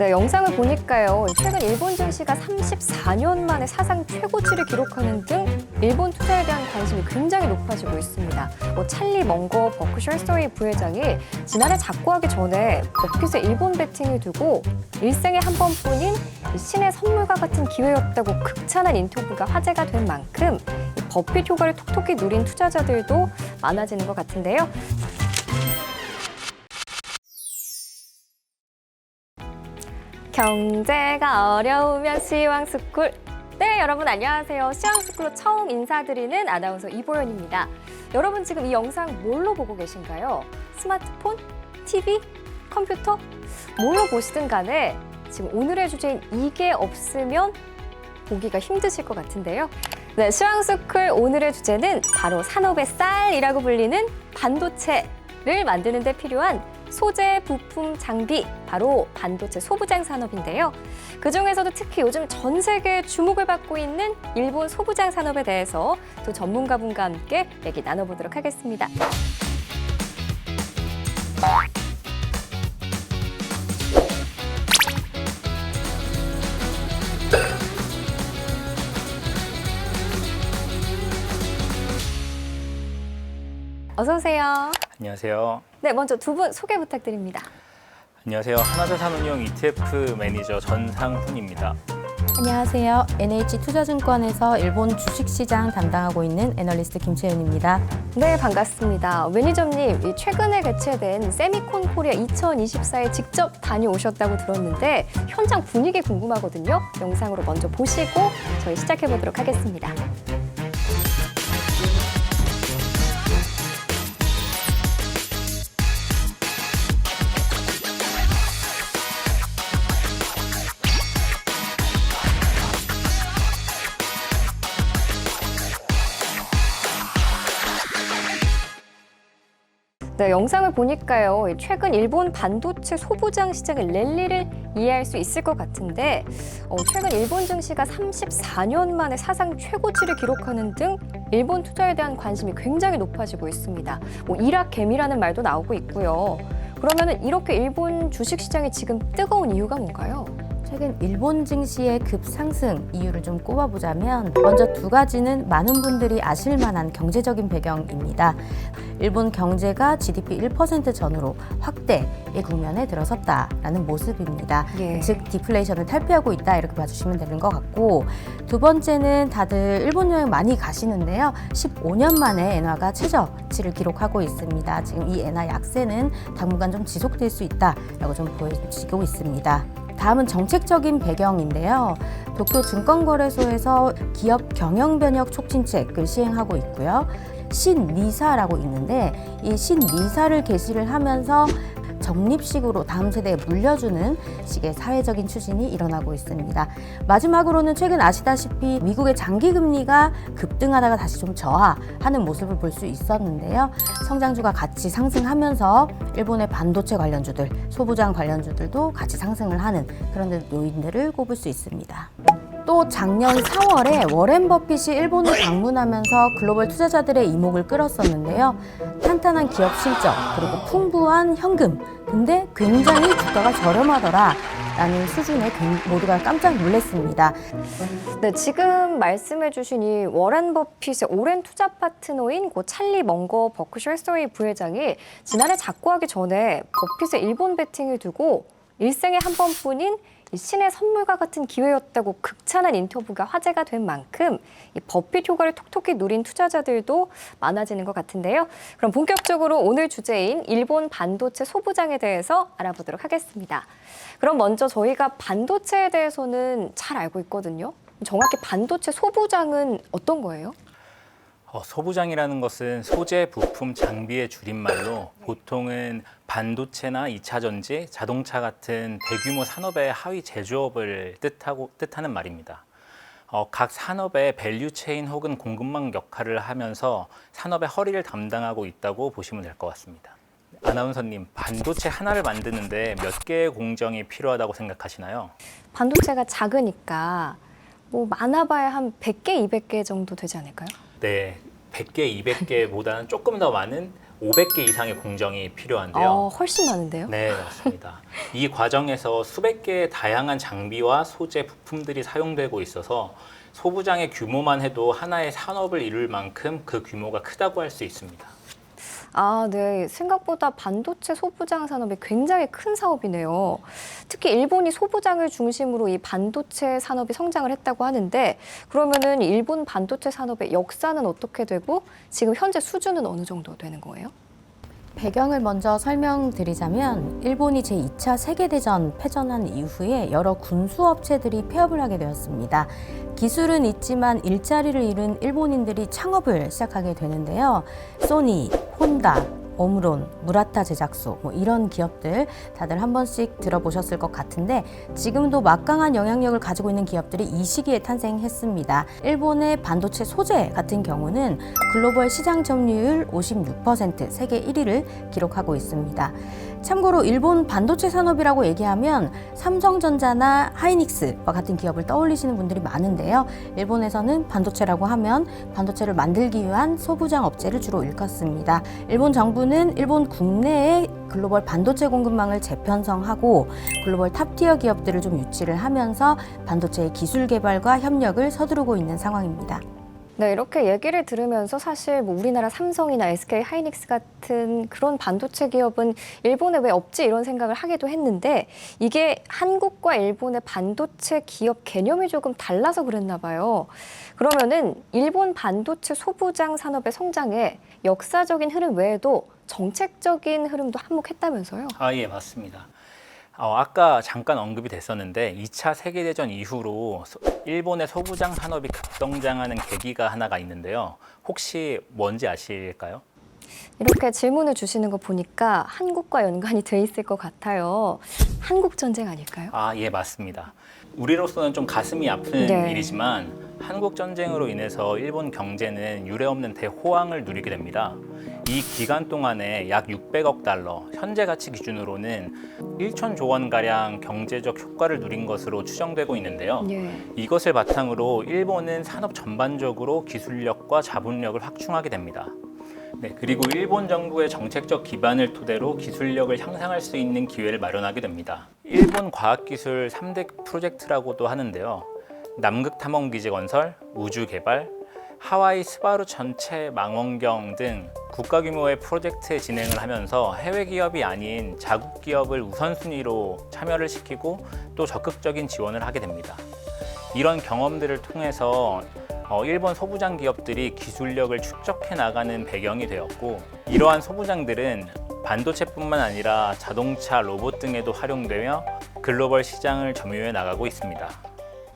네, 영상을 보니까요. 최근 일본 증시가 34년 만에 사상 최고치를 기록하는 등 일본 투자에 대한 관심이 굉장히 높아지고 있습니다. 찰리 멍거 버크셔 해서웨이 부회장이 지난해 작고하기 전에 버핏의 일본 베팅을 두고 일생에 한 번뿐인 신의 선물과 같은 기회였다고 극찬한 인터뷰가 화제가 된 만큼 버핏 효과를 톡톡히 누린 투자자들도 많아지는 것 같은데요. 경제가 어려우면 시황스쿨. 네, 여러분 안녕하세요. 시황스쿨로 처음 인사드리는 아나운서 이보연입니다. 여러분 지금 이 영상 뭘로 보고 계신가요? 스마트폰? TV? 컴퓨터? 뭘로 보시든 간에 지금 오늘의 주제인 이게 없으면 보기가 힘드실 것 같은데요. 네, 시황스쿨 오늘의 주제는 바로 산업의 쌀이라고 불리는 반도체를 만드는 데 필요한 소재, 부품, 장비, 바로 반도체 소부장 산업인데요. 그중에서도 특히 요즘 전 세계에 주목을 받고 있는 일본 소부장 산업에 대해서 두 전문가분과 함께 얘기 나눠보도록 하겠습니다. 어서 오세요. 안녕하세요. 네, 먼저 두 분 소개 부탁드립니다. 안녕하세요. 하나자산운용 ETF 매니저 전상훈입니다. 안녕하세요. NH투자증권에서 일본 주식시장 담당하고 있는 애널리스트 김채윤입니다. 네, 반갑습니다. 매니저님, 최근에 개최된 세미콘 코리아 2024에 직접 다녀오셨다고 들었는데 현장 분위기 궁금하거든요. 영상으로 먼저 보시고 저희 시작해보도록 하겠습니다. 네, 영상을 보니까요. 최근 일본 반도체 소부장 시장의 랠리를 이해할 수 있을 것 같은데 최근 일본 증시가 34년 만에 사상 최고치를 기록하는 등 일본 투자에 대한 관심이 굉장히 높아지고 있습니다. 일확개미라는 말도 나오고 있고요. 그러면 이렇게 일본 주식시장이 지금 뜨거운 이유가 뭔가요? 최근 일본 증시의 급상승 이유를 좀 꼽아보자면 먼저 두 가지는 많은 분들이 아실 만한 경제적인 배경입니다. 일본 경제가 GDP 1% 전후로 확대의 국면에 들어섰다라는 모습입니다. 예. 즉 디플레이션을 탈피하고 있다 이렇게 봐주시면 되는 것 같고, 두 번째는 다들 일본 여행 많이 가시는데요. 15년 만에 엔화가 최저치를 기록하고 있습니다. 지금 이 엔화 약세는 당분간 좀 지속될 수 있다라고 좀 보여지고 있습니다. 다음은 정책적인 배경인데요. 도쿄 증권거래소에서 기업 경영 변혁 촉진책을 시행하고 있고요. 신니사라고 있는데 이 신니사를 개시를 하면서 적립식으로 다음 세대에 물려주는 식의 사회적인 추진이 일어나고 있습니다. 마지막으로는 최근 아시다시피 미국의 장기금리가 급등하다가 다시 좀 저하하는 모습을 볼 수 있었는데요. 성장주가 같이 상승하면서 일본의 반도체 관련주들, 소부장 관련주들도 같이 상승을 하는 그런 요인들을 꼽을 수 있습니다. 또 작년 4월에 워렌 버핏이 일본을 방문하면서 글로벌 투자자들의 이목을 끌었었는데요. 탄탄한 기업 실적, 그리고 풍부한 현금, 근데 굉장히 주가가 저렴하더라 라는 수준에 모두가 깜짝 놀랐습니다. 네, 지금 말씀해주신 이 워렌 버핏의 오랜 투자 파트너인 찰리 멍거 버크셔 해서웨이 부회장이 지난해 작고하기 전에 버핏의 일본 베팅을 두고 일생에 한 번뿐인 신의 선물과 같은 기회였다고 극찬한 인터뷰가 화제가 된 만큼 이 버핏 효과를 톡톡히 누린 투자자들도 많아지는 것 같은데요. 그럼 본격적으로 오늘 주제인 일본 반도체 소부장에 대해서 알아보도록 하겠습니다. 그럼 먼저 저희가 반도체에 대해서는 잘 알고 있거든요. 정확히 반도체 소부장은 어떤 거예요? 소부장이라는 것은 소재, 부품, 장비의 줄임말로 보통은 반도체나 2차 전지, 자동차 같은 대규모 산업의 하위 제조업을 뜻하는 말입니다. 각 산업의 밸류체인 혹은 공급망 역할을 하면서 산업의 허리를 담당하고 있다고 보시면 될 것 같습니다. 아나운서님, 반도체 하나를 만드는데 몇 개의 공정이 필요하다고 생각하시나요? 반도체가 작으니까 많아봐야 한 100개, 200개 정도 되지 않을까요? 네, 100개, 200개보다는 조금 더 많은 500개 이상의 공정이 필요한데요. 훨씬 많은데요? 네, 맞습니다. 이 과정에서 수백 개의 다양한 장비와 소재, 부품들이 사용되고 있어서 소부장의 규모만 해도 하나의 산업을 이룰 만큼 그 규모가 크다고 할 수 있습니다. 네. 생각보다 반도체 소부장 산업이 굉장히 큰 사업이네요. 특히 일본이 소부장을 중심으로 이 반도체 산업이 성장을 했다고 하는데 그러면은 일본 반도체 산업의 역사는 어떻게 되고 지금 현재 수준은 어느 정도 되는 거예요? 배경을 먼저 설명드리자면 일본이 제2차 세계대전 패전한 이후에 여러 군수업체들이 폐업을 하게 되었습니다. 기술은 있지만 일자리를 잃은 일본인들이 창업을 시작하게 되는데요. 소니, 혼다, 오므론, 무라타 제작소 이런 기업들 다들 한 번씩 들어보셨을 것 같은데 지금도 막강한 영향력을 가지고 있는 기업들이 이 시기에 탄생했습니다. 일본의 반도체 소재 같은 경우는 글로벌 시장 점유율 56%, 세계 1위를 기록하고 있습니다. 참고로 일본 반도체 산업이라고 얘기하면 삼성전자나 하이닉스와 같은 기업을 떠올리시는 분들이 많은데요. 일본에서는 반도체라고 하면 반도체를 만들기 위한 소부장 업체를 주로 일컫습니다. 일본 정부는 일본 국내의 글로벌 반도체 공급망을 재편성하고 글로벌 탑티어 기업들을 좀 유치를 하면서 반도체의 기술 개발과 협력을 서두르고 있는 상황입니다. 네, 이렇게 얘기를 들으면서 사실 뭐 우리나라 삼성이나 SK 하이닉스 같은 그런 반도체 기업은 일본에 왜 없지 이런 생각을 하기도 했는데 이게 한국과 일본의 반도체 기업 개념이 조금 달라서 그랬나 봐요. 그러면은 일본 반도체 소부장 산업의 성장에 역사적인 흐름 외에도 정책적인 흐름도 한몫했다면서요? 예, 맞습니다. 아까 잠깐 언급이 됐었는데 2차 세계대전 이후로 일본의 소부장 산업이 급성장하는 계기가 하나가 있는데요. 혹시 뭔지 아실까요? 이렇게 질문을 주시는 거 보니까 한국과 연관이 돼 있을 것 같아요. 한국 전쟁 아닐까요? 예, 맞습니다. 우리로서는 좀 가슴이 아픈 네. 일이지만 한국 전쟁으로 인해서 일본 경제는 유례없는 대호황을 누리게 됩니다. 이 기간 동안에 약 600억 달러, 현재 가치 기준으로는 1천조 원가량 경제적 효과를 누린 것으로 추정되고 있는데요. 예. 이것을 바탕으로 일본은 산업 전반적으로 기술력과 자본력을 확충하게 됩니다. 네, 그리고 일본 정부의 정책적 기반을 토대로 기술력을 향상할 수 있는 기회를 마련하게 됩니다. 일본 과학기술 3대 프로젝트라고도 하는데요. 남극 탐험기지 건설, 우주 개발, 하와이 스바루 전체 망원경 등 국가 규모의 프로젝트 진행을 하면서 해외 기업이 아닌 자국 기업을 우선순위로 참여를 시키고 또 적극적인 지원을 하게 됩니다. 이런 경험들을 통해서 일본 소부장 기업들이 기술력을 축적해 나가는 배경이 되었고 이러한 소부장들은 반도체뿐만 아니라 자동차, 로봇 등에도 활용되며 글로벌 시장을 점유해 나가고 있습니다.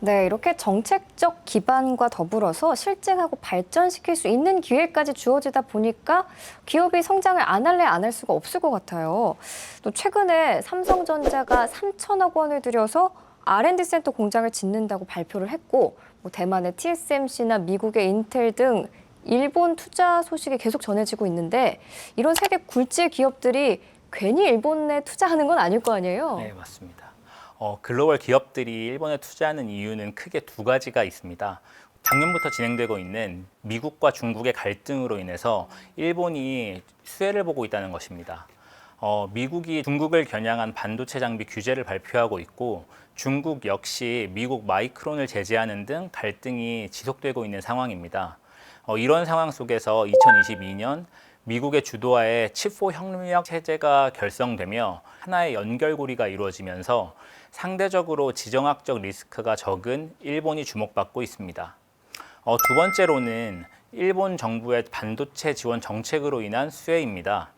네, 이렇게 정책적 기반과 더불어서 실증하고 발전시킬 수 있는 기회까지 주어지다 보니까 기업이 성장을 안 할래 안 할 수가 없을 것 같아요. 또 최근에 삼성전자가 3천억 원을 들여서 R&D 센터 공장을 짓는다고 발표를 했고 뭐 대만의 TSMC나 미국의 인텔 등 일본 투자 소식이 계속 전해지고 있는데 이런 세계 굴지 기업들이 괜히 일본에 투자하는 건 아닐 거 아니에요? 네, 맞습니다. 글로벌 기업들이 일본에 투자하는 이유는 크게 두 가지가 있습니다. 작년부터 진행되고 있는 미국과 중국의 갈등으로 인해서 일본이 수혜를 보고 있다는 것입니다. 미국이 중국을 겨냥한 반도체 장비 규제를 발표하고 있고 중국 역시 미국 마이크론을 제재하는 등 갈등이 지속되고 있는 상황입니다. 이런 상황 속에서 2022년 미국의 주도하에 칩4 협력 체제가 결성되며 하나의 연결고리가 이루어지면서 상대적으로 지정학적 리스크가 적은 일본이 주목받고 있습니다. 두 번째로는 일본 정부의 반도체 지원 정책으로 인한 수혜입니다.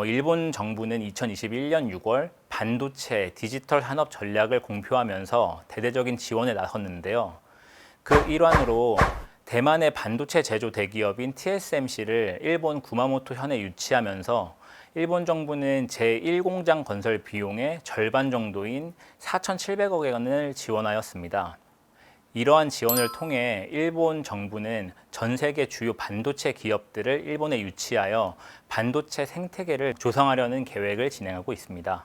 일본 정부는 2021년 6월 반도체 디지털 산업 전략을 공표하면서 대대적인 지원에 나섰는데요. 그 일환으로 대만의 반도체 제조 대기업인 TSMC를 일본 구마모토 현에 유치하면서 일본 정부는 제1공장 건설 비용의 절반 정도인 4,700억 원을 지원하였습니다. 이러한 지원을 통해 일본 정부는 전 세계 주요 반도체 기업들을 일본에 유치하여 반도체 생태계를 조성하려는 계획을 진행하고 있습니다.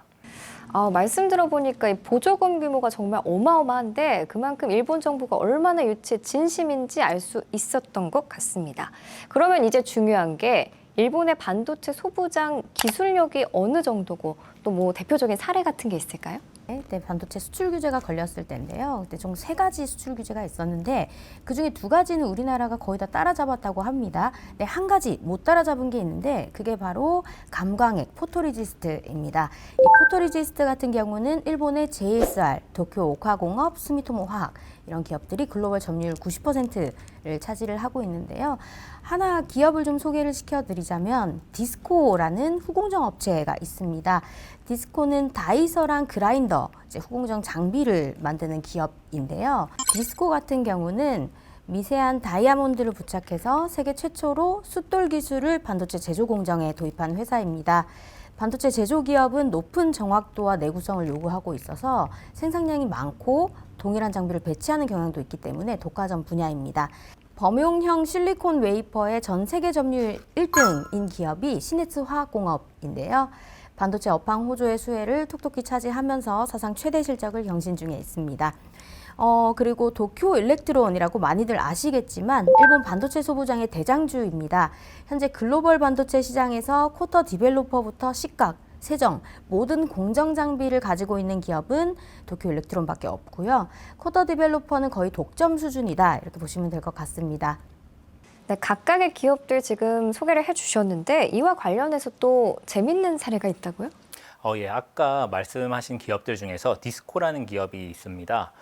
말씀 들어보니까 이 보조금 규모가 정말 어마어마한데 그만큼 일본 정부가 얼마나 유치에 진심인지 알 수 있었던 것 같습니다. 그러면 이제 중요한 게 일본의 반도체 소부장 기술력이 어느 정도고 또 뭐 대표적인 사례 같은 게 있을까요? 네, 반도체 수출 규제가 걸렸을 때인데요. 그때 총 3가지 수출 규제가 있었는데 그중에 2가지는 우리나라가 거의 다 따라잡았다고 합니다. 네, 한 가지 못 따라잡은 게 있는데 그게 바로 감광액 포토리지스트입니다. 이 포토리지스트 같은 경우는 일본의 JSR, 도쿄 옥화공업, 스미토모 화학 이런 기업들이 글로벌 점유율 90%를 차지를 하고 있는데요. 하나 기업을 좀 소개를 시켜드리자면 디스코라는 후공정 업체가 있습니다. 디스코는 다이서랑 그라인더, 이제 후공정 장비를 만드는 기업인데요. 디스코 같은 경우는 미세한 다이아몬드를 부착해서 세계 최초로 숫돌 기술을 반도체 제조 공정에 도입한 회사입니다. 반도체 제조 기업은 높은 정확도와 내구성을 요구하고 있어서 생산량이 많고 동일한 장비를 배치하는 경향도 있기 때문에 독과점 분야입니다. 범용형 실리콘 웨이퍼의 전 세계 점유율 1등인 기업이 시네츠 화학공업인데요. 반도체 업황 호조의 수혜를 톡톡히 차지하면서 사상 최대 실적을 경신 중에 있습니다. 그리고 도쿄 일렉트론이라고 많이들 아시겠지만 일본 반도체 소부장의 대장주입니다. 현재 글로벌 반도체 시장에서 쿼터 디벨로퍼부터 식각, 세정, 모든 공정 장비를 가지고 있는 기업은 도쿄 일렉트론밖에 없고요. 쿼터 디벨로퍼는 거의 독점 수준이다 이렇게 보시면 될 것 같습니다. 네, 각각의 기업들 지금 소개를 해주셨는데 이와 관련해서 또 재밌는 사례가 있다고요? 예, 아까 말씀하신 기업들 중에서 디스코라는 기업이 있습니다.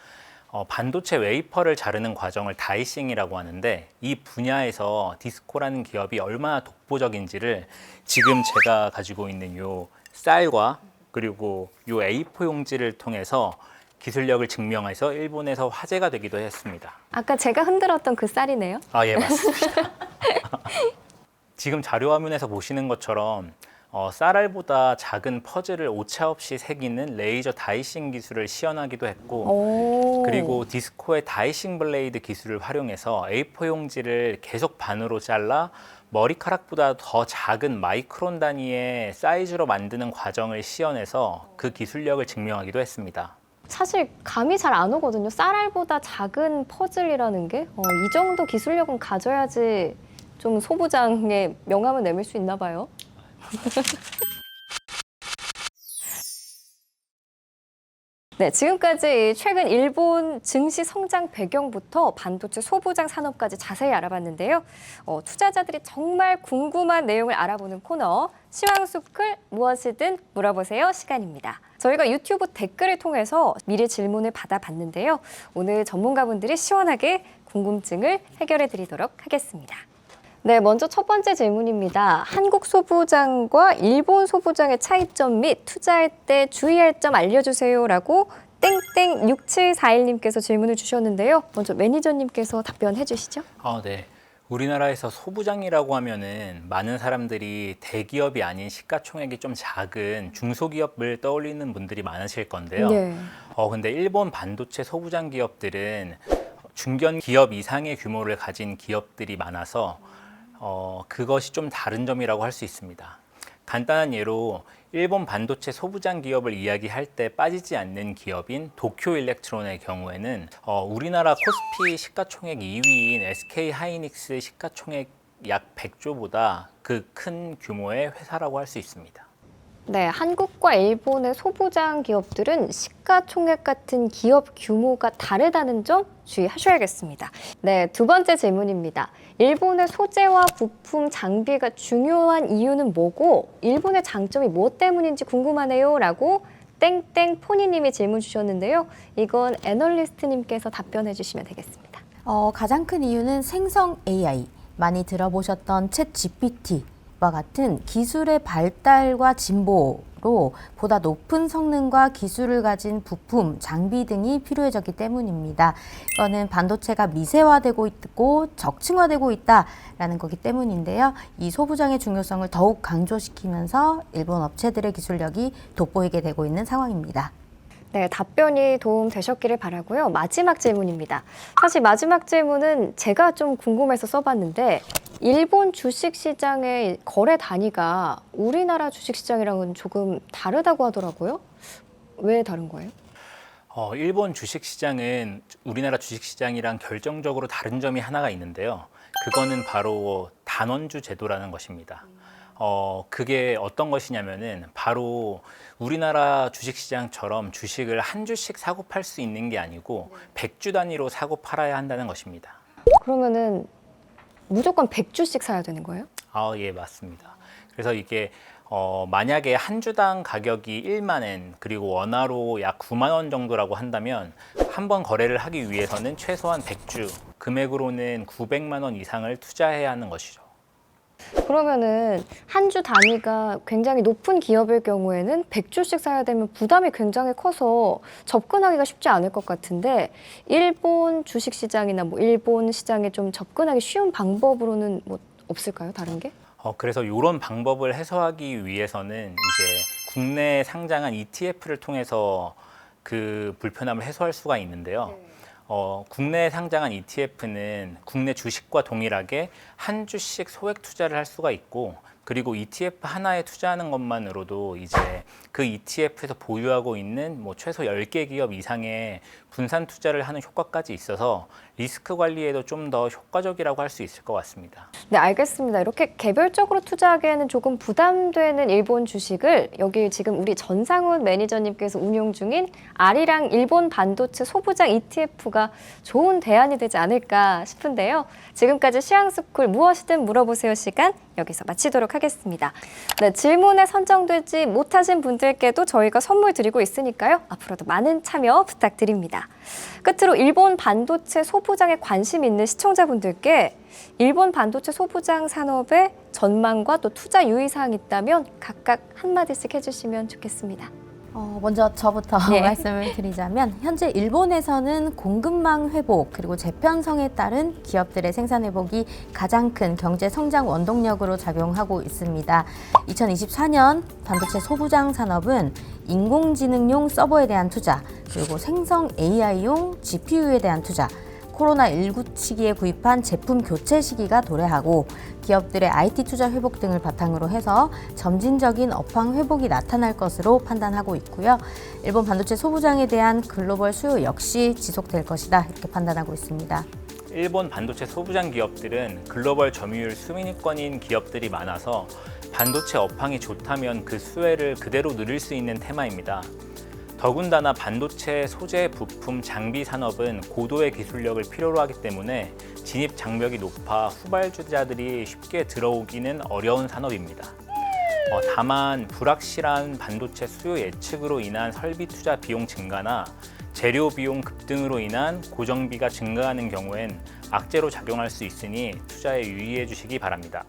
반도체 웨이퍼를 자르는 과정을 다이싱이라고 하는데 이 분야에서 디스코라는 기업이 얼마나 독보적인지를 지금 제가 가지고 있는 요 쌀과 그리고 요 A4 용지를 통해서 기술력을 증명해서 일본에서 화제가 되기도 했습니다. 아까 제가 흔들었던 그 쌀이네요. 예, 맞습니다. 지금 자료 화면에서 보시는 것처럼 쌀알보다 작은 퍼즐을 오차 없이 새기는 레이저 다이싱 기술을 시연하기도 했고 오. 그리고 디스코의 다이싱 블레이드 기술을 활용해서 A4 용지를 계속 반으로 잘라 머리카락보다 더 작은 마이크론 단위의 사이즈로 만드는 과정을 시연해서 그 기술력을 증명하기도 했습니다. 사실 감이 잘 안 오거든요. 쌀알보다 작은 퍼즐이라는 게 이 정도 기술력은 가져야지 좀 소부장의 명함을 내밀 수 있나 봐요. 네, 지금까지 최근 일본 증시 성장 배경부터 반도체 소부장 산업까지 자세히 알아봤는데요. 투자자들이 정말 궁금한 내용을 알아보는 코너 시황스쿨 무엇이든 물어보세요 시간입니다. 저희가 유튜브 댓글을 통해서 미리 질문을 받아봤는데요. 오늘 전문가분들이 시원하게 궁금증을 해결해 드리도록 하겠습니다. 네, 먼저 첫 번째 질문입니다. 한국 소부장과 일본 소부장의 차이점 및 투자할 때 주의할 점 알려주세요라고 땡땡 6741님께서 질문을 주셨는데요. 먼저 매니저님께서 답변해 주시죠. 네. 우리나라에서 소부장이라고 하면은 많은 사람들이 대기업이 아닌 시가총액이 좀 작은 중소기업을 떠올리는 분들이 많으실 건데요. 네. 근데 일본 반도체 소부장 기업들은 중견 기업 이상의 규모를 가진 기업들이 많아서 그것이 좀 다른 점이라고 할 수 있습니다. 간단한 예로 일본 반도체 소부장 기업을 이야기할 때 빠지지 않는 기업인 도쿄 일렉트론의 경우에는 우리나라 코스피 시가총액 2위인 SK 하이닉스 시가총액 약 100조보다 그 큰 규모의 회사라고 할 수 있습니다. 네, 한국과 일본의 소부장 기업들은 시가총액 같은 기업 규모가 다르다는 점 주의하셔야겠습니다. 네, 두 번째 질문입니다. 일본의 소재와 부품, 장비가 중요한 이유는 뭐고 일본의 장점이 무엇 때문인지 궁금하네요 라고 땡땡 포니님이 질문 주셨는데요. 이건 애널리스트님께서 답변해 주시면 되겠습니다. 가장 큰 이유는 생성 AI, 많이 들어보셨던 챗 GPT와 같은 기술의 발달과 진보로 보다 높은 성능과 기술을 가진 부품, 장비 등이 필요해졌기 때문입니다. 이거는 반도체가 미세화되고 있고 적층화되고 있다라는 거기 때문인데요. 이 소부장의 중요성을 더욱 강조시키면서 일본 업체들의 기술력이 돋보이게 되고 있는 상황입니다. 네, 답변이 도움 되셨기를 바라고요. 마지막 질문입니다. 사실 마지막 질문은 제가 좀 궁금해서 써봤는데 일본 주식시장의 거래 단위가 우리나라 주식시장이랑은 조금 다르다고 하더라고요. 왜 다른 거예요? 일본 주식시장은 우리나라 주식시장이랑 결정적으로 다른 점이 하나가 있는데요. 그거는 바로 단원주 제도라는 것입니다. 그게 어떤 것이냐면은 바로 우리나라 주식시장처럼 주식을 한 주씩 사고 팔 수 있는 게 아니고 100주 단위로 사고 팔아야 한다는 것입니다. 그러면은 무조건 100주씩 사야 되는 거예요? 예, 맞습니다. 그래서 이게 만약에 한 주당 가격이 1만 엔 그리고 원화로 약 9만 원 정도라고 한다면 한 번 거래를 하기 위해서는 최소한 100주, 금액으로는 900만 원 이상을 투자해야 하는 것이죠. 그러면은 한 주 단위가 굉장히 높은 기업일 경우에는 100주씩 사야 되면 부담이 굉장히 커서 접근하기가 쉽지 않을 것 같은데 일본 주식 시장이나 뭐 일본 시장에 좀 접근하기 쉬운 방법으로는 뭐 없을까요? 다른 게? 그래서 이런 방법을 해소하기 위해서는 이제 국내에 상장한 ETF를 통해서 그 불편함을 해소할 수가 있는데요. 국내에 상장한 ETF는 국내 주식과 동일하게 한 주씩 소액 투자를 할 수가 있고, 그리고 ETF 하나에 투자하는 것만으로도 이제 그 ETF에서 보유하고 있는 뭐 최소 10개 기업 이상의 분산 투자를 하는 효과까지 있어서 리스크 관리에도 좀 더 효과적이라고 할 수 있을 것 같습니다. 네, 알겠습니다. 이렇게 개별적으로 투자하기에는 조금 부담되는 일본 주식을 여기 지금 우리 전상훈 매니저님께서 운용 중인 아리랑 일본 반도체 소부장 ETF가 좋은 대안이 되지 않을까 싶은데요. 지금까지 시황스쿨 무엇이든 물어보세요 시간 여기서 마치도록 하겠습니다. 네, 질문에 선정되지 못하신 분들께도 저희가 선물 드리고 있으니까요. 앞으로도 많은 참여 부탁드립니다. 끝으로 일본 반도체 소부장에 관심 있는 시청자분들께 일본 반도체 소부장 산업의 전망과 또 투자 유의사항이 있다면 각각 한마디씩 해주시면 좋겠습니다. 먼저 저부터 네. 말씀을 드리자면 현재 일본에서는 공급망 회복 그리고 재편성에 따른 기업들의 생산 회복이 가장 큰 경제 성장 원동력으로 작용하고 있습니다. 2024년 반도체 소부장 산업은 인공지능용 서버에 대한 투자, 그리고 생성 AI용 GPU에 대한 투자, 코로나19 시기에 구입한 제품 교체 시기가 도래하고 기업들의 IT 투자 회복 등을 바탕으로 해서 점진적인 업황 회복이 나타날 것으로 판단하고 있고요. 일본 반도체 소부장에 대한 글로벌 수요 역시 지속될 것이다 이렇게 판단하고 있습니다. 일본 반도체 소부장 기업들은 글로벌 점유율 수민위권인 기업들이 많아서 반도체 업황이 좋다면 그 수혜를 그대로 누릴 수 있는 테마입니다. 더군다나 반도체 소재, 부품, 장비 산업은 고도의 기술력을 필요로 하기 때문에 진입 장벽이 높아 후발주자들이 쉽게 들어오기는 어려운 산업입니다. 다만 불확실한 반도체 수요 예측으로 인한 설비 투자 비용 증가나 재료 비용 급등으로 인한 고정비가 증가하는 경우엔 악재로 작용할 수 있으니 투자에 유의해 주시기 바랍니다.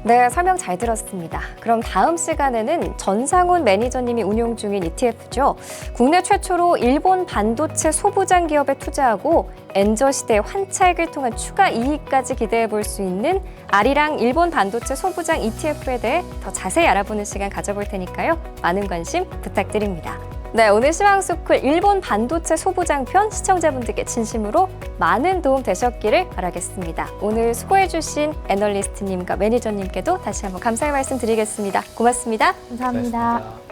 네, 설명 잘 들었습니다. 그럼 다음 시간에는 전상훈 매니저님이 운용 중인 ETF죠. 국내 최초로 일본 반도체 소부장 기업에 투자하고 엔저 시대의 환차익을 통한 추가 이익까지 기대해 볼 수 있는 아리랑 일본 반도체 소부장 ETF에 대해 더 자세히 알아보는 시간 가져볼 테니까요. 많은 관심 부탁드립니다. 네, 오늘 시황스쿨 일본 반도체 소부장 편 시청자분들께 진심으로 많은 도움 되셨기를 바라겠습니다. 오늘 수고해주신 애널리스트님과 매니저님께도 다시 한번 감사의 말씀 드리겠습니다. 고맙습니다. 감사합니다. 고맙습니다.